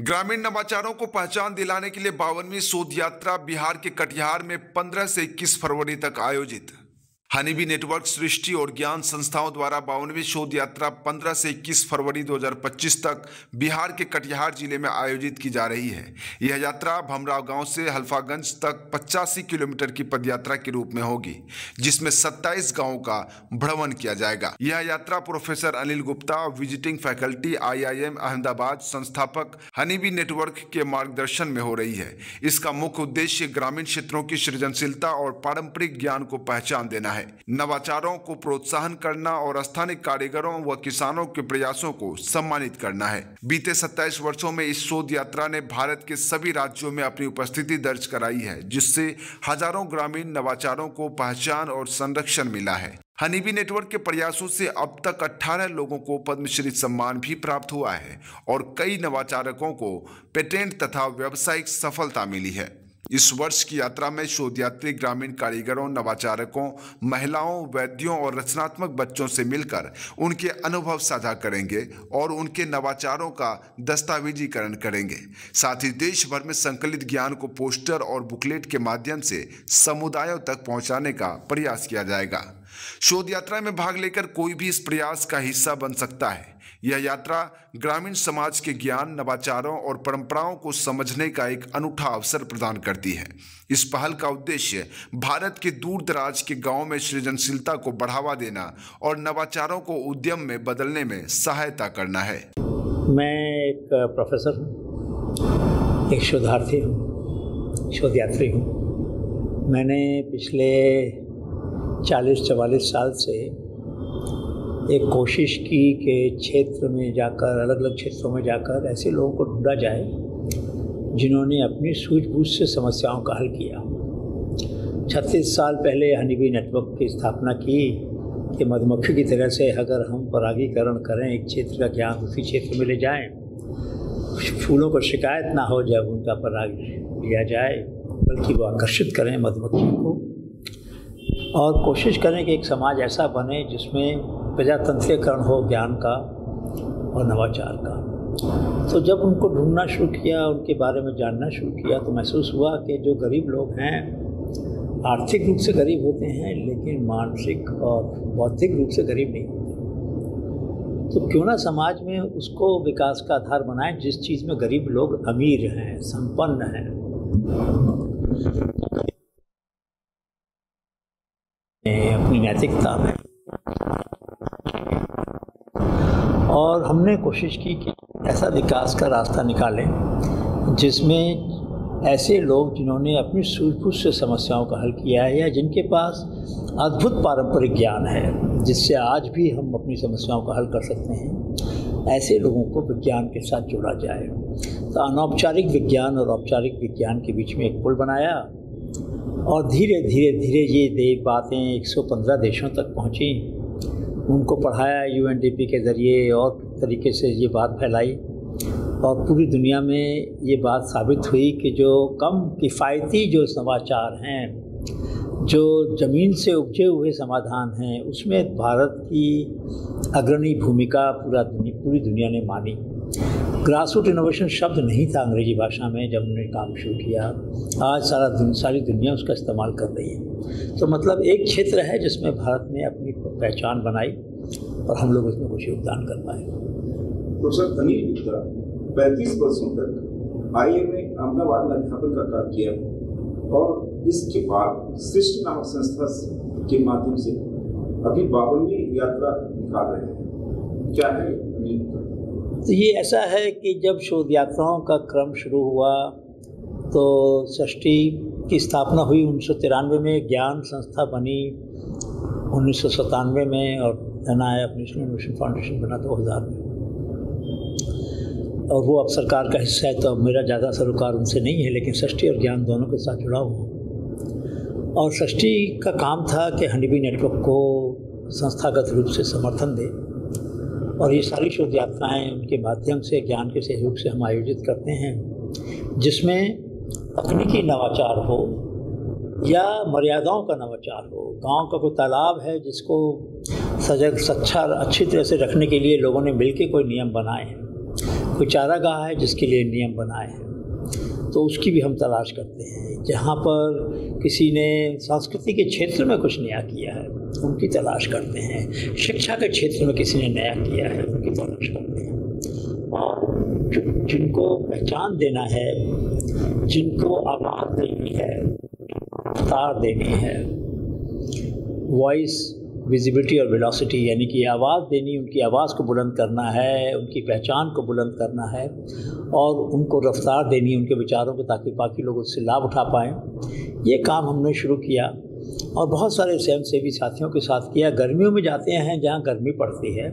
ग्रामीण नवाचारों को पहचान दिलाने के लिए 52वीं शोध यात्रा बिहार के कटिहार में 15 से 21 फरवरी तक आयोजित। हनीबी नेटवर्क सृष्टि और ज्ञान संस्थाओं द्वारा 52वीं शोध यात्रा 15 से 21 फरवरी 2025 तक बिहार के कटिहार जिले में आयोजित की जा रही है। यह यात्रा भमराव गांव से हल्फागंज तक 85 किलोमीटर की पदयात्रा के रूप में होगी, जिसमें 27 गांवों का भ्रमण किया जाएगा। यह यात्रा professor Anil Gupta, visiting faculty IIM Ahmedabad, संस्थापक हनीबी नेटवर्क के मार्गदर्शन में हो रही है। इसका मुख्य उद्देश्य ग्रामीण क्षेत्रों की सृजनशीलता और पारंपरिक ज्ञान को पहचान देना है, नवाचारों को प्रोत्साहन करना और स्थानीय कारीगरों व किसानों के प्रयासों को सम्मानित करना है। बीते 27 वर्षों में इस शोध यात्रा ने भारत के सभी राज्यों में अपनी उपस्थिति दर्ज कराई है, जिससे हजारों ग्रामीण नवाचारों को पहचान और संरक्षण मिला है। हनीबी नेटवर्क के प्रयासों से अब तक 18 लोगों को पद्मश्री सम्मान भी प्राप्त हुआ है और कई नवाचारकों को पेटेंट तथा व्यावसायिक सफलता मिली है। इस वर्ष की यात्रा में शोधयात्री ग्रामीण कारीगरों, नवाचारकों, महिलाओं, वैद्यों और रचनात्मक बच्चों से मिलकर उनके अनुभव साझा करेंगे और उनके नवाचारों का दस्तावेजीकरण करेंगे। साथ ही देश भर में संकलित ज्ञान को पोस्टर और बुकलेट के माध्यम से समुदायों तक पहुंचाने का प्रयास किया जाएगा। शोध यात्रा में भाग लेकर कोई भी इस प्रयास का हिस्सा बन सकता है। यह यात्रा ग्रामीण समाज के ज्ञान, नवाचारों और परंपराओं को समझने का एक अनूठा अवसर प्रदान करती है। इस पहल का उद्देश्य भारत के दूर दराज के गांवों में सृजनशीलता को बढ़ावा देना और नवाचारों को उद्यम में बदलने में सहायता करना है। मैं एक प्रोफेसर हूँ, एक शोधार्थी हूँ, शोधयात्री हूँ। मैंने पिछले 40-44 साल से एक कोशिश की कि क्षेत्र में जाकर, अलग अलग क्षेत्रों में जाकर ऐसे लोगों को ढूंढा जाए जिन्होंने अपनी सूझबूझ से समस्याओं का हल किया। 36 साल पहले हनीबी नेटवर्क की स्थापना की कि मधुमक्खी की तरह से अगर हम परागीकरण करें, एक क्षेत्र का ज्ञान दूसरी क्षेत्र में ले जाएं, फूलों को शिकायत ना हो जब उनका पराग लिया जाए, बल्कि वो आकर्षित करें मधुमक्खी को, और कोशिश करें कि एक समाज ऐसा बने जिसमें प्रजातंत्रीकरण हो ज्ञान का और नवाचार का। तो जब उनको ढूंढना शुरू किया, उनके बारे में जानना शुरू किया, तो महसूस हुआ कि जो गरीब लोग हैं आर्थिक रूप से गरीब होते हैं, लेकिन मानसिक और बौद्धिक रूप से गरीब नहीं होते। तो क्यों ना समाज में उसको विकास का आधार बनाएं जिस चीज़ में गरीब लोग अमीर हैं, संपन्न हैं। अपनी नैतिकता में, और हमने कोशिश की कि ऐसा विकास का रास्ता निकालें जिसमें ऐसे लोग जिन्होंने अपनी सूझबूझ से समस्याओं का हल किया है या जिनके पास अद्भुत पारंपरिक ज्ञान है जिससे आज भी हम अपनी समस्याओं का हल कर सकते हैं, ऐसे लोगों को विज्ञान के साथ जोड़ा जाए। तो अनौपचारिक विज्ञान और औपचारिक विज्ञान के बीच में एक पुल बनाया और धीरे धीरे ये बातें 115 देशों तक पहुँची। उनको पढ़ाया UNDP के ज़रिए और तरीके से ये बात फैलाई और पूरी दुनिया में ये बात साबित हुई कि जो कम किफ़ायती जो नवाचार हैं, जो ज़मीन से उपजे हुए समाधान हैं, उसमें भारत की अग्रणी भूमिका पूरी दुनिया ने मानी। ग्रासरूट इनोवेशन शब्द नहीं था अंग्रेजी भाषा में जब उन्होंने काम शुरू किया। आज सारी दुनिया उसका इस्तेमाल कर रही है। तो मतलब एक क्षेत्र है जिसमें भारत ने अपनी पहचान बनाई और हम लोग उसमें कुछ योगदान कर पाए। प्रोफेसर अनिल गुप्ता 35 वर्षों तक IIM अहमदाबाद में अध्यापन का कार्य किया और इसके बाद सृष्टि नामक संस्था के माध्यम से अभी 52वीं यात्रा निकाल रहे हैं। क्या है अनिल गुप्ता? तो ये ऐसा है कि जब शोध यात्राओं का क्रम शुरू हुआ तो सृष्टि की स्थापना हुई 1993 में, ज्ञान संस्था बनी 1997 में और NIF नेशनल इनोवेशन फाउंडेशन बना 2000 में। और वो अब सरकार का हिस्सा है, तो अब मेरा ज़्यादा सरोकार उनसे नहीं है, लेकिन सृष्टि और ज्ञान दोनों के साथ जुड़ा हुआ। और सृष्टि का काम था कि हनीबी नेटवर्क को संस्थागत रूप से समर्थन दे और ये सारी शोध यात्राएँ उनके माध्यम से, ज्ञान के सहयोग से हम आयोजित करते हैं, जिसमें तकनीकी नवाचार हो या मर्यादाओं का नवाचार हो। गांव का कोई तालाब है जिसको सजग, सच्चा, अच्छी तरह से रखने के लिए लोगों ने मिलकर कोई नियम बनाए हैं, कोई चारागाह है जिसके लिए नियम बनाए हैं, तो उसकी भी हम तलाश करते हैं। जहाँ पर किसी ने संस्कृति के क्षेत्र में कुछ नया किया है उनकी तलाश करते हैं, शिक्षा के क्षेत्र में किसी ने नया किया है उनकी तलाश करते हैं, और जिनको पहचान देना है, जिनको आवाज़ देनी है, तार देनी है, वॉइस, विजिबिलिटी और वेलोसिटी, यानी कि आवाज़ देनी, उनकी आवाज़ को बुलंद करना है, उनकी पहचान को बुलंद करना है और उनको रफ्तार देनी है उनके विचारों को, ताकि बाकी लोग उससे लाभ उठा पाएँ। ये काम हमने शुरू किया और बहुत सारे स्वयंसेवी साथियों के साथ किया। गर्मियों में जाते हैं जहाँ गर्मी पड़ती है,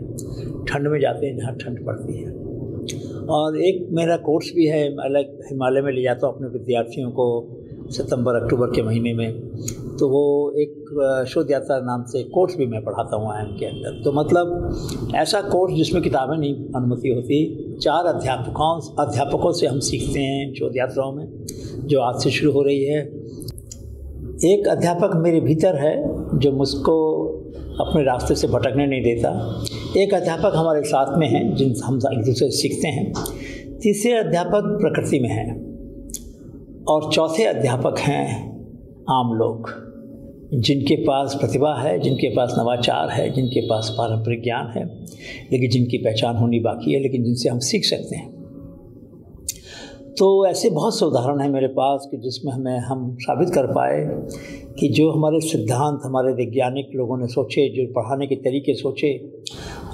ठंड में जाते हैं जहाँ ठंड पड़ती है। और एक मेरा कोर्स भी है, अलग हिमालय में ले जाता हूँ अपने विद्यार्थियों को सितंबर अक्टूबर के महीने में, तो वो एक शोध यात्रा नाम से कोर्स भी मैं पढ़ाता हूँ IIM के अंदर। तो मतलब ऐसा कोर्स जिसमें किताबें नहीं अनुमति होती, 4 अध्यापकों से हम सीखते हैं शोध यात्राओं में, जो आज से शुरू हो रही है। एक अध्यापक मेरे भीतर है जो मुझको अपने रास्ते से भटकने नहीं देता, एक अध्यापक हमारे साथ में हैं जिन हम एक दूसरे से सीखते हैं, तीसरे अध्यापक प्रकृति में हैं और चौथे अध्यापक हैं आम लोग, जिनके पास प्रतिभा है, जिनके पास नवाचार है, जिनके पास पारंपरिक ज्ञान है, लेकिन जिनकी पहचान होनी बाकी है, लेकिन जिनसे हम सीख सकते हैं। तो ऐसे बहुत से उदाहरण हैं मेरे पास कि जिसमें हम साबित कर पाए कि जो हमारे सिद्धांत हमारे वैज्ञानिक लोगों ने सोचे, जो पढ़ाने के तरीके सोचे,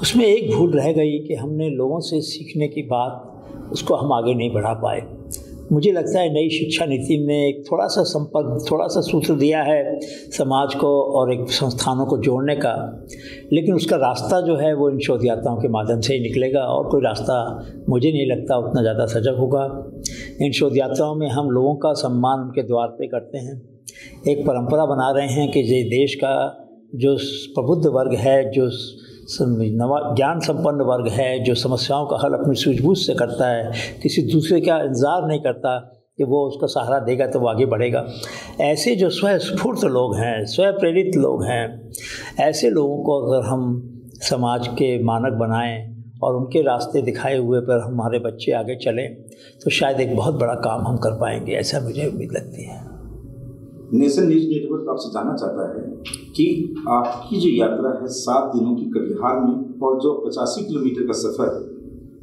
उसमें एक भूल रह गई कि हमने लोगों से सीखने की बात उसको हम आगे नहीं बढ़ा पाए। मुझे लगता है नई शिक्षा नीति ने एक थोड़ा सा संपर्क, थोड़ा सा सूत्र दिया है समाज को और एक संस्थानों को जोड़ने का, लेकिन उसका रास्ता जो है वो इन शोध यात्राओं के माध्यम से ही निकलेगा और कोई रास्ता मुझे नहीं लगता उतना ज़्यादा सजग होगा। इन शोध यात्राओं में हम लोगों का सम्मान उनके द्वार पे करते हैं, एक परंपरा बना रहे हैं कि ये देश का जो प्रबुद्ध वर्ग है, जो ज्ञान संपन्न वर्ग है, जो समस्याओं का हल अपनी सूझबूझ से करता है, किसी दूसरे का इंतज़ार नहीं करता कि वो उसका सहारा देगा तो वो आगे बढ़ेगा, ऐसे जो स्वस्फूर्त लोग हैं, स्व प्रेरित लोग हैं, ऐसे लोगों को अगर हम समाज के मानक बनाएं और उनके रास्ते दिखाए हुए पर हमारे बच्चे आगे चलें तो शायद एक बहुत बड़ा काम हम कर पाएंगे, ऐसा मुझे उम्मीद लगती है। नेशन न्यूज नेटवर्क आपसे जानना चाहता है कि आपकी जो यात्रा है 7 दिनों की कटिहार में और जो 85 किलोमीटर का सफ़र है,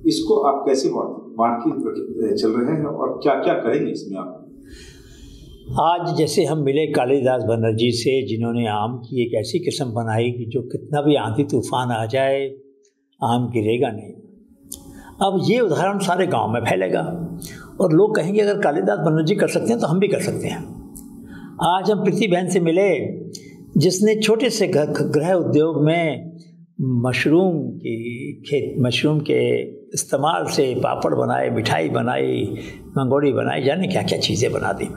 इसको आप कैसे बांट के चल रहे हैं और क्या क्या करेंगे इसमें आप? आज जैसे हम मिले कालिदास बनर्जी से, जिन्होंने आम की एक ऐसी किस्म बनाई कि जो कितना भी आंधी तूफान आ जाए आम गिरेगा नहीं। अब ये उदाहरण सारे गांव में फैलेगा और लोग कहेंगे अगर कालिदास बनर्जी कर सकते हैं तो हम भी कर सकते हैं। आज हम प्रीति बहन से मिले जिसने छोटे से गृह उद्योग में मशरूम के इस्तेमाल से पापड़ बनाए, मिठाई बनाई, मंगोड़ी बनाई, जाने क्या क्या चीज़ें बना दी,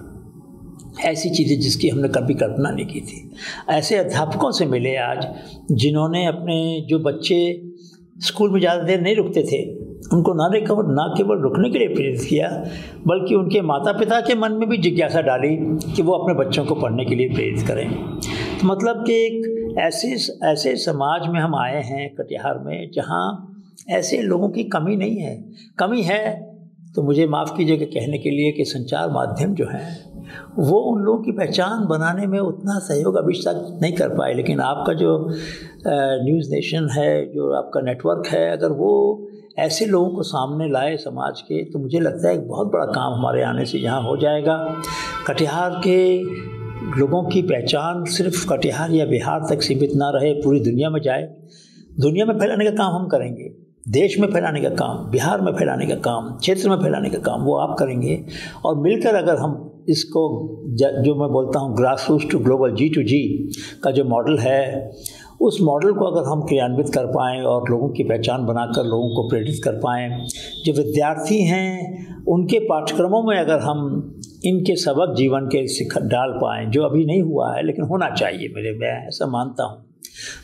ऐसी चीज़ें जिसकी हमने कभी कल्पना नहीं की थी। ऐसे अध्यापकों से मिले आज जिन्होंने अपने जो बच्चे स्कूल में ज़्यादा देर नहीं रुकते थे उनको ना केवल रुकने के लिए प्रेरित किया, बल्कि उनके माता पिता के मन में भी जिज्ञासा डाली कि वो अपने बच्चों को पढ़ने के लिए प्रेरित करें। तो मतलब कि एक ऐसे समाज में हम आए हैं कटिहार में जहाँ ऐसे लोगों की कमी नहीं है। कमी है तो मुझे माफ़ कीजिएगा कहने के लिए कि संचार माध्यम जो हैं वो उन लोगों की पहचान बनाने में उतना सहयोग अभी तक नहीं कर पाए, लेकिन आपका जो न्यूज़ नेशन है, जो आपका नेटवर्क है, अगर वो ऐसे लोगों को सामने लाए समाज के, तो मुझे लगता है एक बहुत बड़ा काम हमारे आने से यहाँ हो जाएगा। कटिहार के लोगों की पहचान सिर्फ कटिहार या बिहार तक सीमित ना रहे, पूरी दुनिया में जाए। दुनिया में फैलाने का काम हम करेंगे, देश में फैलाने का काम, बिहार में फैलाने का काम, क्षेत्र में फैलाने का काम वो आप करेंगे। और मिलकर अगर हम इसको जो मैं बोलता हूँ grass roots to global G2G का जो मॉडल है, उस मॉडल को अगर हम क्रियान्वित कर पाएँ और लोगों की पहचान बनाकर लोगों को प्रेरित कर पाएँ, जो विद्यार्थी हैं उनके पाठ्यक्रमों में अगर हम इनके सबक जीवन के डाल पाएँ, जो अभी नहीं हुआ है लेकिन होना चाहिए, मैं ऐसा मानता हूँ।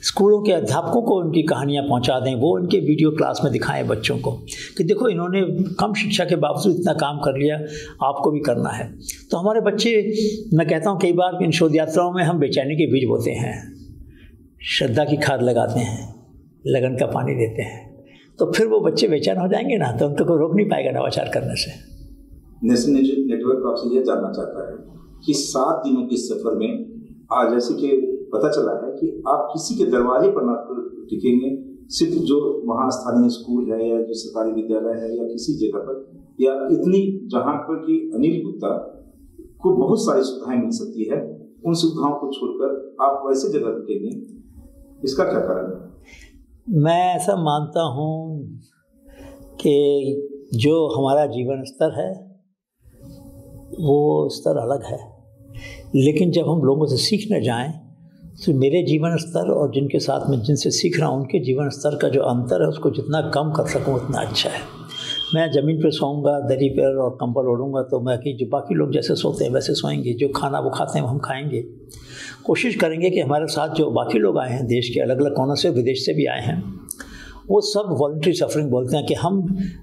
स्कूलों के अध्यापकों को उनकी कहानियाँ पहुँचा दें, वो उनके वीडियो क्लास में दिखाएं बच्चों को कि देखो इन्होंने कम शिक्षा के बावजूद इतना काम कर लिया, आपको भी करना है। तो हमारे बच्चे, मैं कहता हूँ कई बार इन शोध यात्राओं में हम बेचैनी के बीज बोते हैं, श्रद्धा की खाद लगाते हैं, लगन का पानी देते हैं। तो फिर वो बच्चे बेचैन हो जाएंगे ना, तो उनको कोई रोक नहीं पाएगा नवाचार करने से। नेशनल नेटवर्क आपसे यह जानना चाहता है कि 7 दिनों के सफर में आज जैसे कि पता चला है कि आप किसी के दरवाजे पर ना टिकेंगे, सिर्फ जो वहाँ स्थानीय स्कूल है या जो सरकारी विद्यालय है या किसी जगह पर, या इतनी जहाँ पर कि अनिल गुप्ता को बहुत सारी सुविधाएं मिल सकती है, उन सुविधाओं को छोड़कर आप वैसे जगह रुकेंगे, इसका क्या कारण है? मैं ऐसा मानता हूँ कि जो हमारा जीवन स्तर है वो स्तर अलग है, लेकिन जब हम लोगों से सीखने जाएं तो मेरे जीवन स्तर और जिनके साथ में जिनसे सीख रहा हूँ उनके जीवन स्तर का जो अंतर है उसको जितना कम कर सकूँ उतना अच्छा है। मैं ज़मीन पर सोऊंगा, दरी पर और कंबल ओढ़ूंगा तो मैं कि जो बाकी लोग जैसे सोते हैं वैसे सोएंगे, जो खाना वो खाते हैं हम खाएंगे। कोशिश करेंगे कि हमारे साथ जो बाकी लोग आए हैं देश के अलग अलग कोनों से, विदेश से भी आए हैं, वो सब वॉलंटरी सफरिंग बोलते हैं कि हम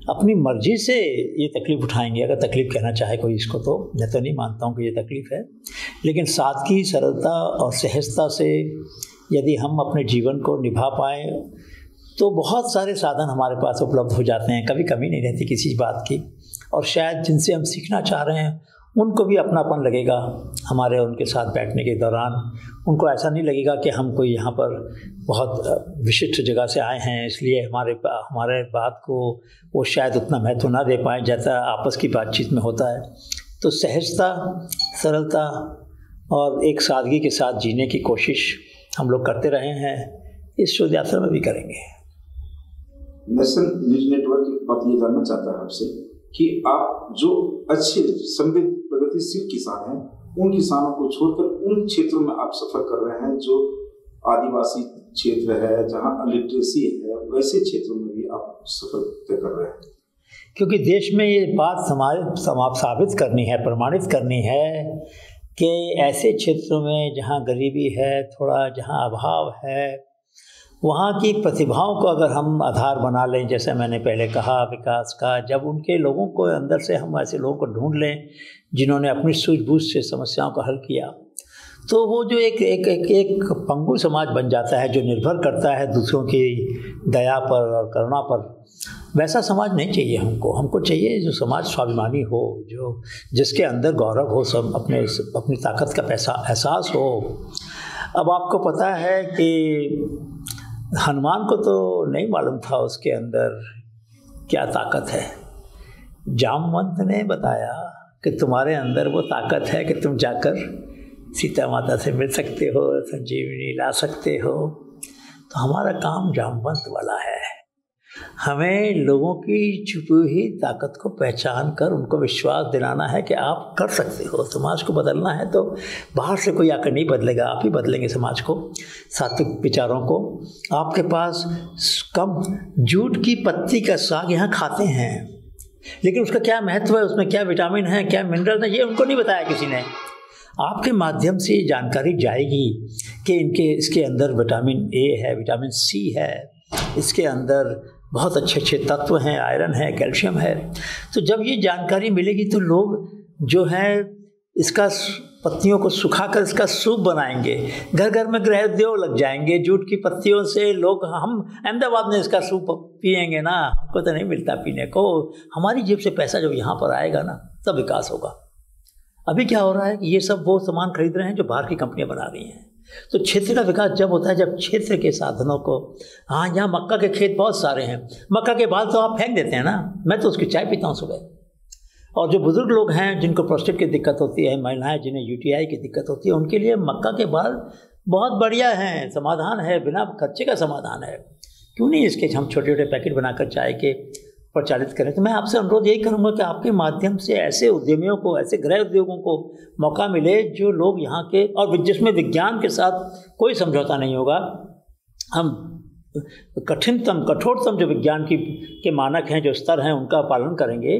अपनी मर्जी से ये तकलीफ़ उठाएंगे, अगर तकलीफ़ कहना चाहे कोई इसको, तो मैं तो नहीं मानता हूँ कि ये तकलीफ़ है, लेकिन सादगी, सरलता और सहजता से यदि हम अपने जीवन को निभा पाएँ तो बहुत सारे साधन हमारे पास उपलब्ध हो जाते हैं, कभी कमी नहीं रहती किसी बात की। और शायद जिनसे हम सीखना चाह रहे हैं उनको भी अपनापन लगेगा हमारे उनके साथ बैठने के दौरान। उनको ऐसा नहीं लगेगा कि हम कोई यहाँ पर बहुत विशिष्ट जगह से आए हैं इसलिए हमारे बात को वो शायद उतना महत्व ना दे पाएँ जैसा आपस की बातचीत में होता है। तो सहजता, सरलता और एक सादगी के साथ जीने की कोशिश हम लोग करते रहे हैं, इस शोध यात्रा में भी करेंगे। नेशनल न्यूज नेटवर्क की बात ये जानना चाहता है आपसे कि आप जो अच्छे समृद्ध प्रगतिशील किसान हैं, उन किसानों को छोड़कर उन क्षेत्रों में आप सफर कर रहे हैं जो आदिवासी क्षेत्र है, जहां अलिटरेसी है, वैसे क्षेत्रों में भी आप सफर तय कर रहे हैं। क्योंकि देश में ये बात साबित करनी है, प्रमाणित करनी है कि ऐसे क्षेत्रों में जहाँ गरीबी है, थोड़ा जहाँ अभाव है, वहाँ की प्रतिभाओं को अगर हम आधार बना लें, जैसे मैंने पहले कहा विकास का, जब उनके लोगों को अंदर से हम ऐसे लोगों को ढूंढ लें जिन्होंने अपनी सूझबूझ से समस्याओं को हल किया, तो वो जो एक पंगु समाज बन जाता है जो निर्भर करता है दूसरों की दया पर और करुणा पर। वैसा समाज नहीं चाहिए हमको चाहिए जो समाज स्वाभिमानी हो, जो जिसके अंदर गौरव हो, सब अपनी ताकत का एहसास हो। अब आपको पता है कि हनुमान को तो नहीं मालूम था उसके अंदर क्या ताकत है। जामवंत ने बताया कि तुम्हारे अंदर वो ताकत है कि तुम जाकर सीता माता से मिल सकते हो, संजीवनी ला सकते हो। तो हमारा काम जामवंत वाला है, हमें लोगों की छुपी हुई ताकत को पहचान कर उनको विश्वास दिलाना है कि आप कर सकते हो। समाज को बदलना है तो बाहर से कोई आकर नहीं बदलेगा, आप ही बदलेंगे समाज को, सात्विक विचारों को। आपके पास कम जूट की पत्ती का साग यहाँ खाते हैं, लेकिन उसका क्या महत्व है, उसमें क्या विटामिन है, क्या मिनरल है, ये उनको नहीं बताया किसी ने। आपके माध्यम से जानकारी जाएगी कि इसके अंदर विटामिन ए है, विटामिन सी है, इसके अंदर बहुत अच्छे तत्व हैं, आयरन है, कैल्शियम है। तो जब ये जानकारी मिलेगी तो लोग जो है इसका पत्तियों को सुखाकर इसका सूप बनाएंगे, घर घर में गृह उद्योग लग जाएंगे। जूट की पत्तियों से लोग, हम अहमदाबाद में इसका सूप पिएंगे ना, हमको तो नहीं मिलता पीने को, हमारी जेब से पैसा जब यहाँ पर आएगा ना तब विकास होगा। अभी क्या हो रहा है कि ये सब वो सामान खरीद रहे हैं जो बाहर की कंपनियां बना रही हैं। तो क्षेत्र का विकास जब होता है जब क्षेत्र के साधनों को, हाँ यहाँ मक्का के खेत बहुत सारे हैं, मक्का के बाल तो आप फेंक देते हैं ना, मैं तो उसकी चाय पीता हूँ सुबह। और जो बुजुर्ग लोग हैं जिनको प्रोस्टेट की दिक्कत होती है, महिलाएं जिन्हें यूटीआई की दिक्कत होती है, उनके लिए मक्का के बाल बहुत बढ़िया हैं, समाधान है, बिना खर्चे का समाधान है। क्यों नहीं इसके हम छोटे छोटे पैकेट बनाकर चाय के प्रचारित करें। तो मैं आपसे अनुरोध यही करूंगा कि आपके माध्यम से ऐसे उद्यमियों को, ऐसे गृह उद्योगों को मौका मिले जो लोग यहाँ के, और जिसमें विज्ञान के साथ कोई समझौता नहीं होगा। हम कठोरतम जो विज्ञान के मानक हैं, जो स्तर हैं, उनका पालन करेंगे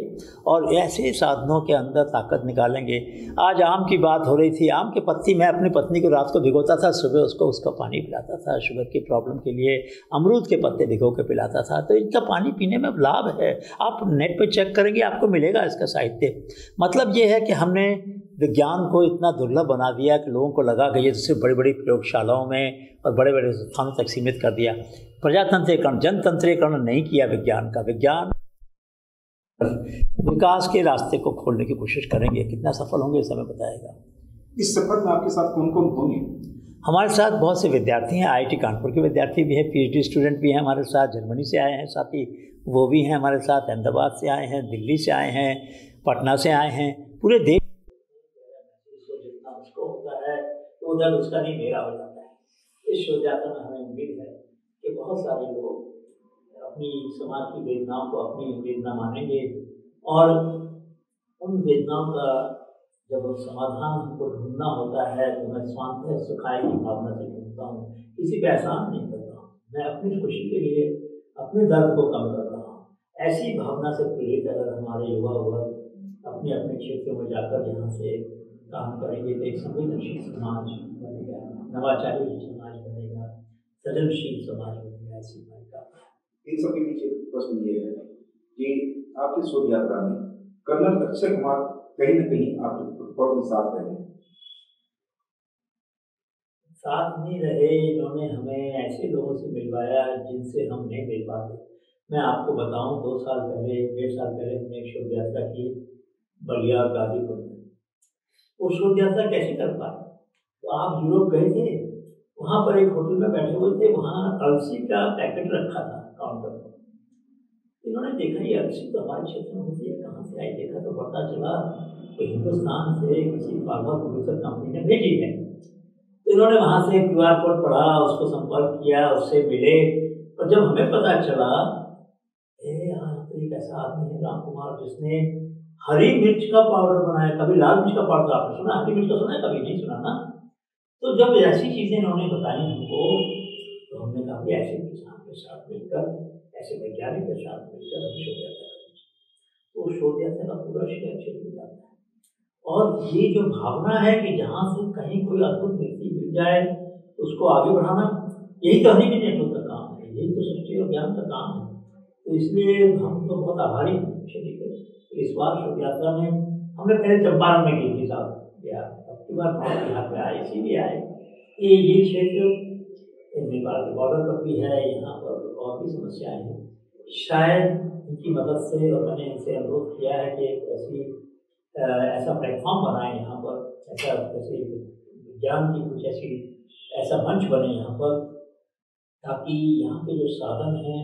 और ऐसे साधनों के अंदर ताकत निकालेंगे। आज आम की बात हो रही थी, आम के पत्ती मैं अपनी पत्नी को रात को भिगोता था, सुबह उसको उसका पानी पिलाता था, शुगर की प्रॉब्लम के लिए अमरूद के पत्ते भिगो के पिलाता था। तो इनका पानी पीने में लाभ है, आप नेट पर चेक करेंगे आपको मिलेगा इसका साहित्य। मतलब ये है कि हमने विज्ञान को इतना दुर्लभ बना दिया कि लोगों को लगा कि ये सिर्फ बड़ी बड़ी प्रयोगशालाओं में और बड़े बड़े स्थानों तक सीमित कर दिया। प्रजातंत्रीकरण, जनतंत्रीकरण नहीं किया विज्ञान का। विज्ञान विकास के रास्ते को खोलने की कोशिश करेंगे, कितना सफल होंगे समय बताएगा। इस सफर में आपके साथ कौन कौन होंगे? हमारे साथ बहुत से विद्यार्थी हैं, IIT कानपुर के विद्यार्थी भी हैं, PhD स्टूडेंट भी हैं हमारे साथ, जर्मनी से आए हैं साथी वो भी हैं हमारे साथ, अहमदाबाद से आए हैं, दिल्ली से आए हैं, पटना से आए हैं, पूरे देश जितना उसको होता है तो उधर उसका नहीं मेरा हो जाता है। इस शोध यात्रा में हमें उम्मीद है कि बहुत सारे लोग अपनी समाज की वेदनाओं को अपनी वेदना मानेंगे और उन वेदनाओं का जब समाधान हमको ढूंढना होता है तो मैं स्वांत सुखाई की भावना से ढूंढता हूँ, किसी पे एहसान नहीं करता हूँ, मैं अपनी खुशी के लिए अपने दर्द को कम कर रहा हूँ। ऐसी भावना से प्रेरित अगर हमारे युवा वर्ग अपने अपने क्षेत्रों में जाकर यहाँ से काम करेंगे तो एक संवेदनशील समाज बनेगा, नवाचारी समाज बनेगा, सृजनशील समाज बनेगा। ऐसी इन सबके पीछे प्रश्न ये है कि आपकी शोध यात्रा में कर्नल अक्षय कुमार कहीं न कहीं आपके प्रोटोकॉल में साथ रहे, साथ नहीं रहे। इन्होंने हमें ऐसे लोगों से मिलवाया जिनसे हम नहीं मिल पाते। मैं आपको बताऊं, 2 साल पहले, 1.5 साल पहले हमने एक शोध यात्रा की बलिया और गाजीपुर में। वो शोध यात्रा कैसे कर पाए? तो आप यूरोप गए थे, वहाँ पर एक होटल में बैठे हुए थे, वहाँ अलसी का पैकेट रखा था काउंटर पर। इन्होंने देखा ये अलसी तो हमारे क्षेत्र में होती है, कहाँ से आई? देखा तो पता चला कि हिंदुस्तान से किसी फार्मा प्रोड्यूसर कंपनी ने भेजी है। तो इन्होंने वहाँ से QR कोड पढ़ा, उसको संपर्क किया, उससे मिले और जब हमें पता चला यहाँ तो एक ऐसा आदमी है राम कुमार जिसने हरी मिर्च का पाउडर बनाया। कभी लाल मिर्च का पाउडर आपने सुना? हरी मिर्च का सुना है? कभी नहीं सुना ना। तो जब ऐसी चीज़ें इन्होंने बताई हमको तो हमने कहा कि ऐसे किसान के साथ मिलकर, ऐसे वैज्ञानिक के साथ मिलकर हम शोध यात्रा करेंगे। तो शोध यात्रा का पूरा श्रेय अच्छे मिल जाता है। और ये जो भावना है कि जहाँ से कहीं कोई अद्भुत व्यक्ति मिल जाए उसको आगे बढ़ाना, यही तो हनी नेटवर्क का काम है, यही तो सृष्टि और ज्ञान का काम है। तो इसलिए हम तो बहुत आभारी हैं शरीर के। इस बार शोध यात्रा में हमने पहले चंपारण में की थी साहब, अब की बार बिहार में आए, इसीलिए आए कि ये क्षेत्र नेपाल के बॉर्डर पर भी है, यहाँ पर और भी समस्याएं हैं, शायद इनकी मदद से। और मैंने इनसे अनुरोध किया है कि एक ऐसा प्लेटफॉर्म बनाए यहाँ पर, ऐसा जैसे विज्ञान की कुछ ऐसा मंच बने यहाँ पर, ताकि यहाँ के जो साधन हैं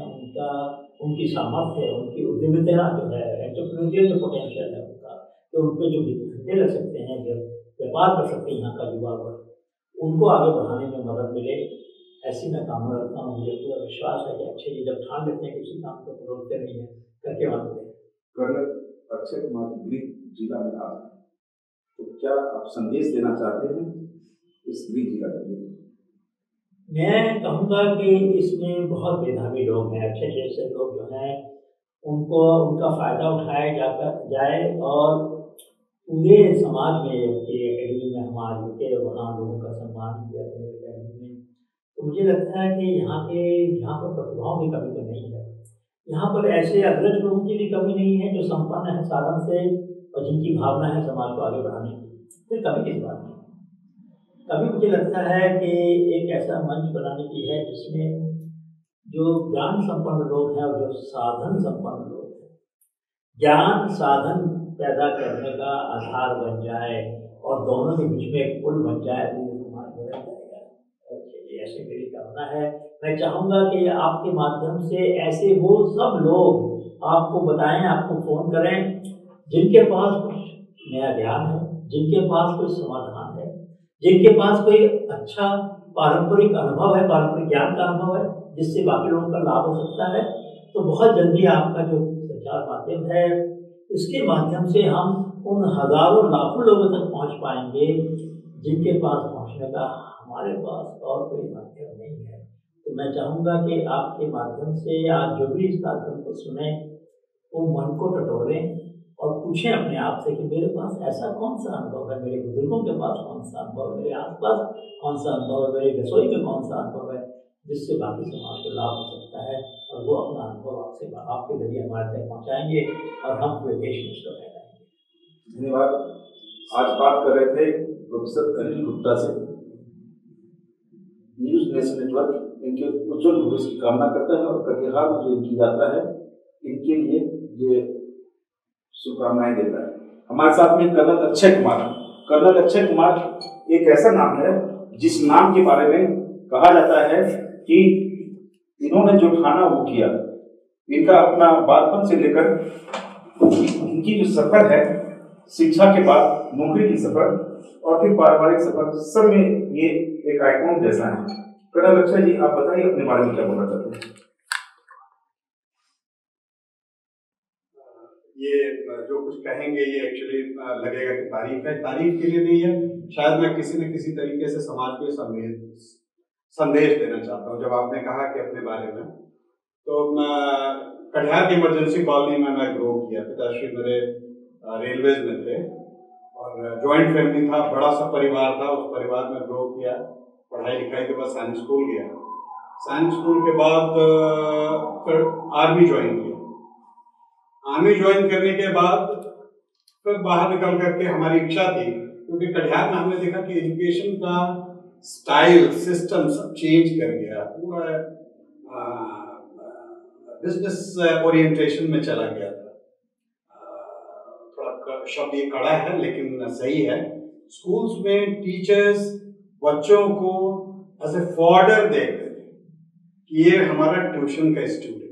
उनकी सामर्थ्य है, उनकी उद्यमिता जो है, एंटरप्रेन्योरियल जो पोटेंशियल है उनका, तो उन पर जो धंधे लग सकते हैं, जब व्यापार कर सकते हैं यहाँ का युवा वर्ग, उनको आगे बढ़ाने में मदद मिले, ऐसी मैं कामना रखता हूँ। मुझे पूरा विश्वास है कि अच्छे जी जब ठान लेते हैं किसी काम को तो रोकते नहीं है, करके मानते हैं। कर्नल अक्षय कुमार गृह जिला में आ रहे हैं, तो क्या आप संदेश देना चाहते हैं इस गृह जिला के लिए? मैं कहूँगा कि इसमें बहुत मेधावी लोग हैं, अच्छे जैसे लोग जो हैं उनको उनका फ़ायदा उठाया जाए और पूरे समाज में एकेडमी में हम आज रुके, वहाँ लोगों का सम्मान किया एकेडमी में। तो मुझे लगता है कि यहाँ पर प्रतिभाओं की कमी तो नहीं है, यहाँ पर ऐसे अग्रज लोगों की भी कमी नहीं है जो संपन्न है साधन से और जिनकी भावना है समाज को आगे बढ़ाने की, फिर कमी किस बात की? कभी मुझे लगता है कि एक ऐसा मंच बनाने की है जिसमें जो ज्ञान संपन्न लोग हैं और जो साधन संपन्न लोग हैं, ज्ञान साधन पैदा करने का आधार बन जाए और दोनों के बीच में एक पुल बन जाए तो ये समाज बदल जाएगा। ऐसे मेरी कामना है। मैं चाहूँगा कि आपके माध्यम से ऐसे वो सब लोग आपको बताएं, आपको फ़ोन करें जिनके पास कुछ नया ज्ञान है, जिनके पास कोई समाधान है, जिनके पास कोई अच्छा पारंपरिक अनुभव है, पारंपरिक ज्ञान का अनुभव है जिससे बाकी लोगों का लाभ हो सकता है। तो बहुत जल्दी आपका जो संचार माध्यम है इसके माध्यम से हम उन हजारों लाखों लोगों तक पहुंच पाएंगे जिनके पास पहुंचने का हमारे पास और कोई माध्यम नहीं है। तो मैं चाहूँगा कि आपके माध्यम से आज जो भी इस कार्यक्रम को सुने वो मन को टटोलें और पूछें अपने आप से कि मेरे पास ऐसा कौन सा अनुभव है, मेरे बुजुर्गों के पास कौन सा अनुभव है, मेरे आसपास कौन सा अनुभव है, मेरी रसोई में कौन सा अनुभव है जिससे बाकी समाज को लाभ हो सकता है, और वो अपना अनुभव आपके जरिए हमारे तक पहुँचाएंगे और हम पूरे देश में इसको फैलाएंगे। धन्यवाद। आज बात कर रहे थे प्रोफेसर अनिल गुप्ता से। न्यूज नेशन नेटवर्क इनके उज्जवल भविष्य की कामना करता है और कटिहार में जो इनकी यात्रा है इनके लिए ये शुभकामनाएं देता है। हमारे साथ में कर्नल अक्षय कुमार। कर्नल अक्षय कुमार एक ऐसा नाम है जिस नाम के बारे में कहा जाता है कि इन्होंने जो ठाना वो किया। इनका अपना बालपन से लेकर इनकी जो सफर है, शिक्षा के बाद नौकरी की सफर और फिर पारिवारिक सफर, सब में ये एक आइकॉन जैसा है। कर्नल अक्षय जी, आप बताइए अपने बारे में क्या बोलना चाहते हैं। ये जो कुछ कहेंगे ये एक्चुअली लगेगा कि तारीफ है, तारीफ के लिए नहीं है, शायद मैं किसी न किसी तरीके से समाज को संदेश देना चाहता हूँ। जब आपने कहा कि अपने बारे में, तो कटिहार की इमरजेंसी कॉलोनी में मैं ग्रो किया। पिताश्री मेरे रेलवेज में थे और जॉइंट फैमिली था, बड़ा सा परिवार था। उस परिवार में ग्रो किया। पढ़ाई लिखाई के बाद सैनिक स्कूल गया। सैनिक स्कूल के बाद फिर आर्मी ज्वाइन किया। आर्मी ज्वाइन करने के बाद फिर बाहर निकल करके हमारी इच्छा थी, क्योंकि कटिहार में हमने देखा कि एजुकेशन का स्टाइल सिस्टम सब चेंज कर गया, पूरा बिजनेस ओरिएंटेशन में चला गया था। थोड़ा शब्द ये कड़ा है लेकिन सही है। स्कूल्स में टीचर्स बच्चों को एज ए फॉर्डर देखते थे कि ये हमारा ट्यूशन का स्टूडेंट है।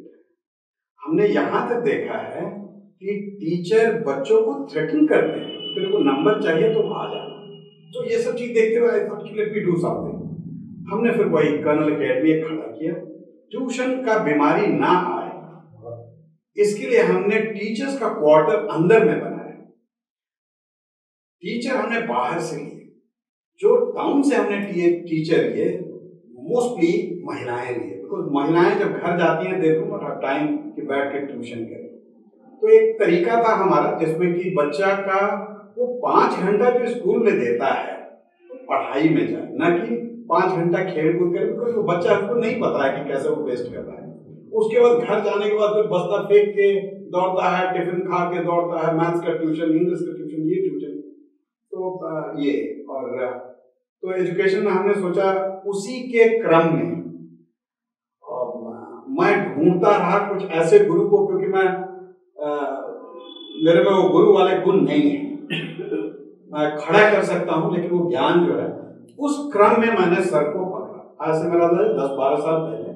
हमने यहाँ तक देखा है कि टीचर बच्चों को थ्रेटन करते हैं, तेरे को नंबर चाहिए तो आ जाना। तो ये सब चीज देखते हुए आई थॉट कि लेट मी डू समथिंग। हमने फिर वही कर्नल अकेडमी खड़ा किया। ट्यूशन का बीमारी ना आए इसके लिए हमने टीचर्स का क्वार्टर अंदर में बनाया। टीचर हमने बाहर से लिए। जो टाउन से हमने टीचर लिए मोस्टली महिलाएं लिए, बिकॉज महिलाएं जब घर जाती हैं दे डोंट हैव टाइम कि बैठ के ट्यूशन करें। तो एक तरीका था हमारा जिसमें कि बच्चा का वो 5 घंटा जो स्कूल में देता है तो पढ़ाई में जाए, ना कि 5 घंटा खेल कूद करे, बिकॉज वो बच्चा को नहीं पता है कि कैसे वो वेस्ट कर रहा है। उसके बाद घर जाने के बाद फिर बस्ता फेंक के दौड़ता है, टिफिन खा के दौड़ता है, मैथ्स का ट्यूशन, इंग्लिश का ट्यूशन, ये ट्यूशन। तो ये और तो एजुकेशन में हमने सोचा उसी के क्रम में मैं ढूंढता रहा कुछ ऐसे गुरु को, क्योंकि मैं मेरे में वो गुरु वाले गुण नहीं है। मैं खड़ा कर सकता हूं लेकिन वो ज्ञान जो है, उस क्रम में मैंने सर को पकड़ा। आज से मेरा 10-12 साल पहले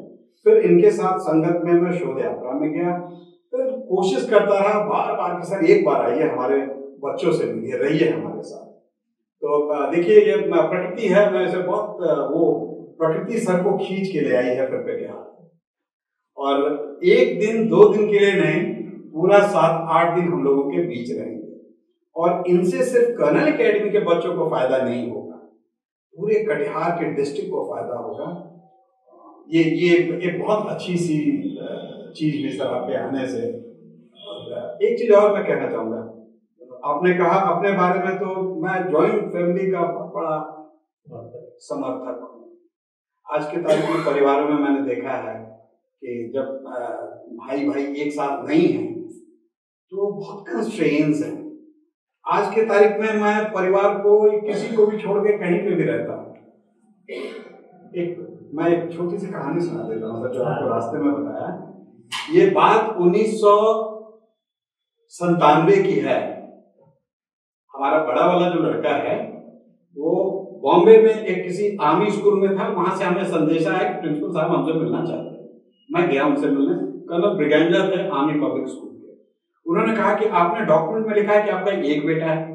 फिर इनके साथ संगत में मैं शोध यात्रा में गया। फिर कोशिश करता रहा बार बार कि सर एक बार आइए, हमारे बच्चों से मिलिए, रहिए हमारे साथ। तो देखिए ये प्रकृति है, मैं इसे बहुत वो प्रकृति सर को खींच के ले आई है फिर पे क्या। और 1 दिन 2 दिन के लिए नहीं, पूरा 7-8 दिन हम लोगों के बीच रहेंगे। और इनसे सिर्फ कर्नल एकेडमी के बच्चों को फायदा नहीं होगा, पूरे कटिहार के डिस्ट्रिक्ट को फायदा होगा। ये बहुत अच्छी सी चीज भी सर आपके आने से। और एक चीज और मैं कहना चाहूंगा, आपने कहा अपने बारे में, तो मैं जॉइंट फैमिली का बहुत बड़ा समर्थक हूँ। आज के तारीख में परिवारों में मैंने देखा है कि जब भाई भाई एक साथ नहीं हैं तो बहुत कंस्ट्रेंट्स हैं। आज के तारीख में मैं परिवार को किसी को भी छोड़ के कहीं पे भी रहता हूँ। मैं एक छोटी सी कहानी सुना देता हूँ जो आपको रास्ते में बताया। ये बात 1997 की है। हमारा बड़ा वाला जो लड़का है वो बॉम्बे में एक किसी आर्मी स्कूल में था। वहां से हमें संदेशा आया कि प्रिंसिपल साहब हमसे मिलना चाहते हैं। मैं गया उनसे मिलने। कर्नल ब्रिगेंजर थे आर्मी पब्लिक स्कूल के। उन्होंने कहा कि आपने डॉक्यूमेंट में लिखा है कि आपका एक बेटा है,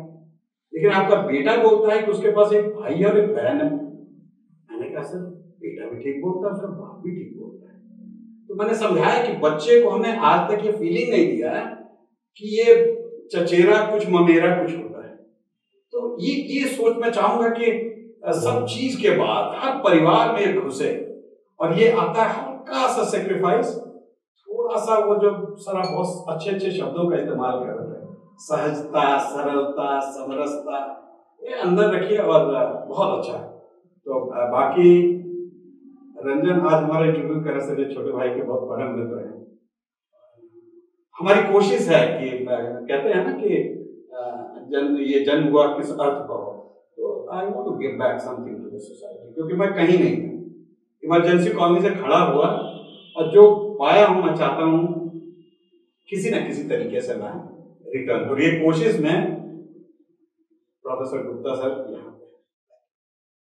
लेकिन आपका बेटा बोलता है कि उसके पास एक भाई और एक बहन है। मैंने कहा सर बेटा भी ठीक बोलता है, उसका बाप भी ठीक बोलता है। तो मैंने समझाया कि बच्चे को हमने आज तक ये फीलिंग नहीं दिया है कि ये चचेरा कुछ ममेरा कुछ होता है। तो ये सोच मैं चाहूंगा कि सब चीज के बाद हर परिवार में घुसे। और ये आता है हल्का सा सेक्रीफाइस, थोड़ा सा वो जो सारा बहुत अच्छे अच्छे शब्दों का इस्तेमाल कर रहे हैं, सहजता, सरलता, समरसता, ये अंदर रखिए और बहुत अच्छा है। तो बाकी रंजन आज हमारा इंटरव्यू करने से जो छोटे भाई के बहुत परम मित्र हैं। हमारी कोशिश है कि कहते हैं ना कि ये जन्म हुआ किस अर्थ पर हो, तो I want to give back something to the society, क्योंकि मैं कहीं नहीं था, इमरजेंसी कॉलोनी से खड़ा हुआ और जो पाया हूं मैं चाहता हूं किसी न किसी तरीके से मैं रिटर्न, और ये कोशिश में प्रोफेसर गुप्ता सर यहाँ